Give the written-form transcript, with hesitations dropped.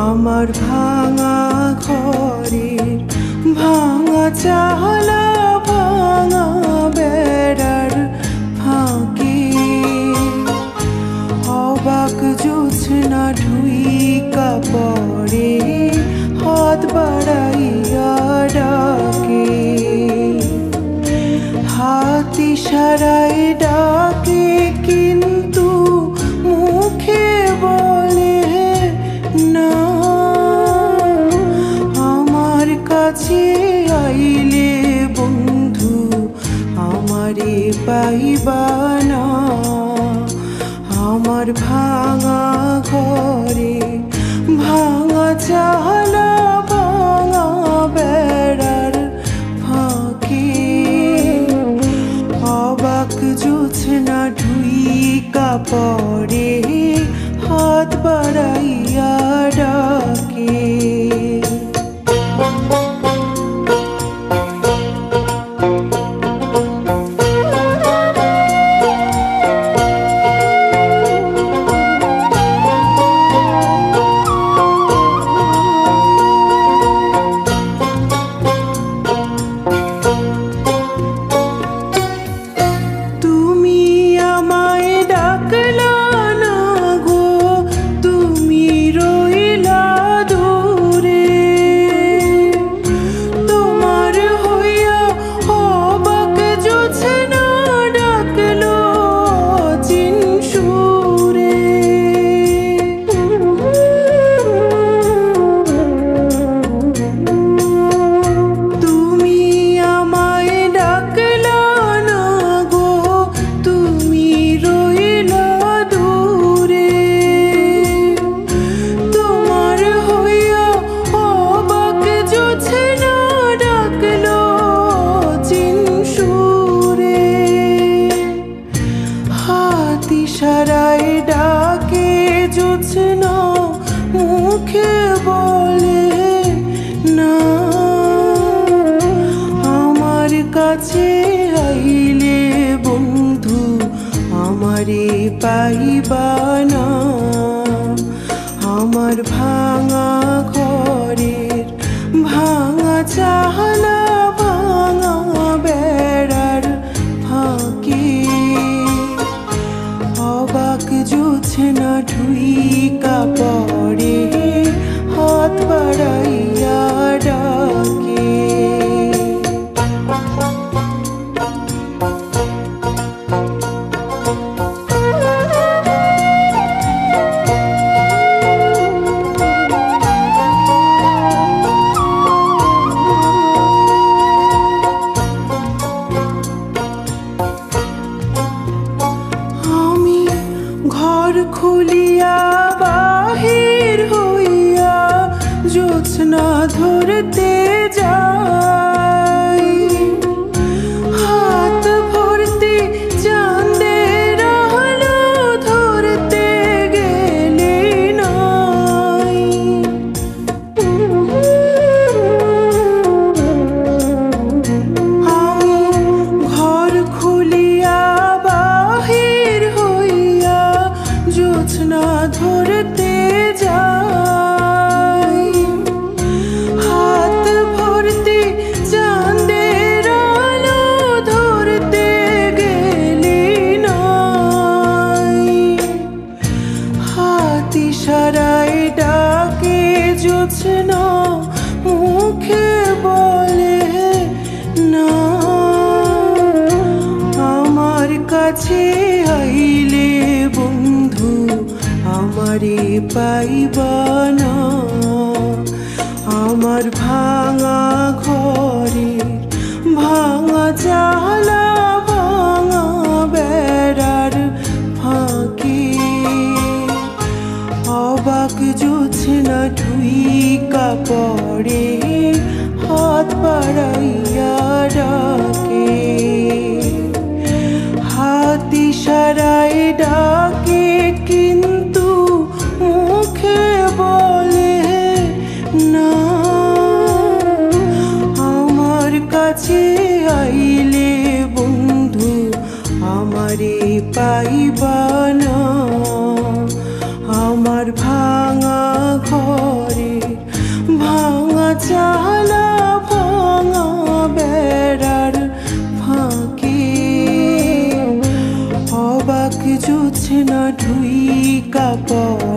আমার ভাঙা ঘরের ভাঙা চালা ভাঙা বেড়ার ফাঁকে অবাক জোছনা ঢুইকা পড়ে হাত বাড়াইয়া ডাকে, হাত ইশারায় ডাকে কিন্তু মুখে বলে না। আমার কাছে আইলে বন্ধু আমারে পাইবা না। আমার ভাঙা ঘরে ভাঙা চালা ভাঙা বেড়ার ফাঁকে অবাক জোছনা ঢুইকা পড়ে হাত বাড়াইয়া ডাকে। ইশারায় ডাকে জোছনা মুখে বলে না। আমার কাছে আইলে বন্ধু আমারে পাইবা না। আমার ভাঙা ঘরের ভাঙা চালা ভাঙা বেড়ার ফাঁকে অবাক জোছনা ঢুইকা পড়ে হাত বাড়াইয়া ডাকে। ঘর খুলিয়া বাহির হইয়া জোছনা ধরতে যাই, হাত ভর্তি চাঁদের আলো ধরতে গেলে নাই। আমি ঘর খুলিয়া বাহির হইয়া জোছনা ধরতে যাই, হাত ভর্তি চাঁদের আলো ধরতে গেলে নাই। হাত ইশারায় ডাকে জোছনা মুখে বলে না। আমার কাছে আইলে বন্ধু আমারে পাইবা না। আমার ভাঙা ঘরের ভাঙা চালা ভাঙা বেড়ার ফাঁকে অবাক জোছনা ঢুইকা পড়ে হাত বাড়াইয়া ডাকে, হাত ইশারায় ডাকে কিন্তু মুখে বলে না। আমার কাছে আইলে বন্ধু আমারে পাইবা না। আমার ভাঙা ঘরে ভাঙা চালা ভাঙা বেড়ার ফাঁকে অবাক জোছনা ঢুইকা পড়ে।